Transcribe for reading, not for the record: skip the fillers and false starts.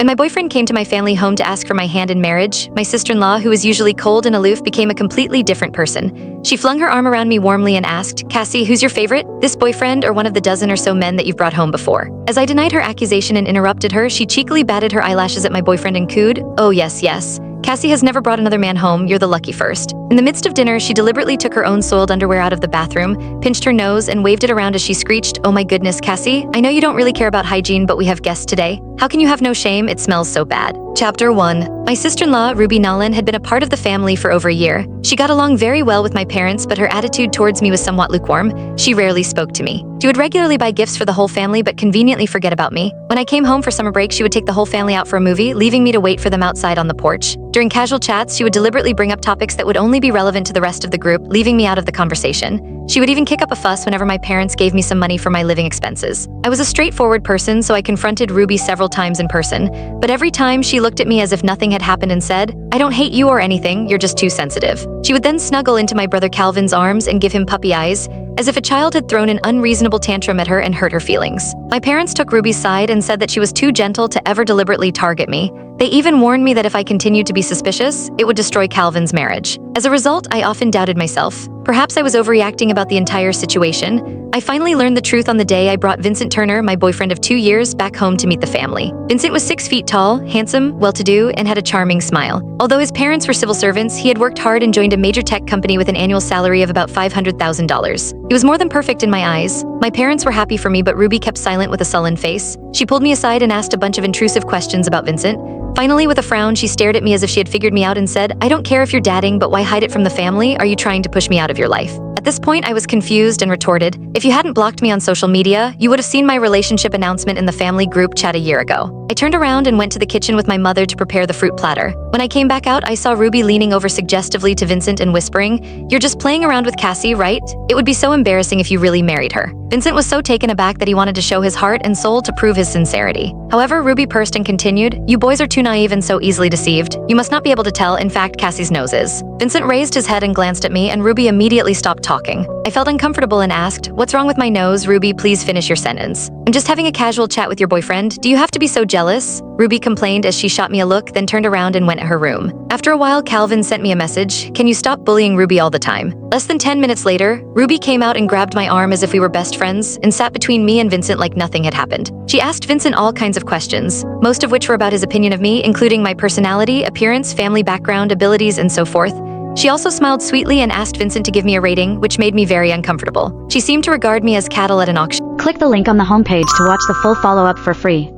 When my boyfriend came to my family home to ask for my hand in marriage, my sister-in-law, who was usually cold and aloof, became a completely different person. She flung her arm around me warmly and asked, "Cassie, who's your favorite? This boyfriend or one of the dozen or so men that you've brought home before?" As I denied her accusation and interrupted her, she cheekily batted her eyelashes at my boyfriend and cooed, "Oh yes, yes. Cassie has never brought another man home, you're the lucky first." In the midst of dinner, she deliberately took her own soiled underwear out of the bathroom, pinched her nose, and waved it around as she screeched, "Oh my goodness, Cassie, I know you don't really care about hygiene, but we have guests today. How can you have no shame? It smells so bad." Chapter 1. My sister-in-law, Ruby Nolan, had been a part of the family for over a year. She got along very well with my parents, but her attitude towards me was somewhat lukewarm. She rarely spoke to me. She would regularly buy gifts for the whole family, but conveniently forget about me. When I came home for summer break, she would take the whole family out for a movie, leaving me to wait for them outside on the porch. During casual chats, she would deliberately bring up topics that would only be relevant to the rest of the group, leaving me out of the conversation. She would even kick up a fuss whenever my parents gave me some money for my living expenses. I was a straightforward person, so I confronted Ruby several times in person, but every time she looked at me as if nothing had happened and said, "I don't hate you or anything, you're just too sensitive." She would then snuggle into my brother Calvin's arms and give him puppy eyes, as if a child had thrown an unreasonable tantrum at her and hurt her feelings. My parents took Ruby's side and said that she was too gentle to ever deliberately target me. They even warned me that if I continued to be suspicious, it would destroy Calvin's marriage. As a result, I often doubted myself. Perhaps I was overreacting about the entire situation. I finally learned the truth on the day I brought Vincent Turner, my boyfriend of 2 years, back home to meet the family. Vincent was 6 feet tall, handsome, well-to-do, and had a charming smile. Although his parents were civil servants, he had worked hard and joined a major tech company with an annual salary of about $500,000. He was more than perfect in my eyes. My parents were happy for me, but Ruby kept silent with a sullen face. She pulled me aside and asked a bunch of intrusive questions about Vincent. Finally, with a frown, she stared at me as if she had figured me out and said, "I don't care if you're dating, but why hide it from the family? Are you trying to push me out of your life?" At this point, I was confused and retorted, "If you hadn't blocked me on social media, you would have seen my relationship announcement in the family group chat a year ago." I turned around and went to the kitchen with my mother to prepare the fruit platter. When I came back out, I saw Ruby leaning over suggestively to Vincent and whispering, "You're just playing around with Cassie, right? It would be so embarrassing if you really married her." Vincent was so taken aback that he wanted to show his heart and soul to prove his sincerity. However, Ruby pursed and continued, "You boys are too naive and so easily deceived. You must not be able to tell, in fact, Cassie's nose is." Vincent raised his head and glanced at me, and Ruby immediately stopped talking. I felt uncomfortable and asked, "What's wrong with my nose? Ruby, please finish your sentence." "I'm just having a casual chat with your boyfriend. Do you have to be so jealous?" Ruby complained as she shot me a look, then turned around and went at her room. After a while, Calvin sent me a message, "Can you stop bullying Ruby all the time?" Less than 10 minutes later, Ruby came out and grabbed my arm as if we were best friends and sat between me and Vincent like nothing had happened. She asked Vincent all kinds of questions, most of which were about his opinion of me, including my personality, appearance, family background, abilities, and so forth. She also smiled sweetly and asked Vincent to give me a rating, which made me very uncomfortable. She seemed to regard me as cattle at an auction. Click the link on the homepage to watch the full follow-up for free.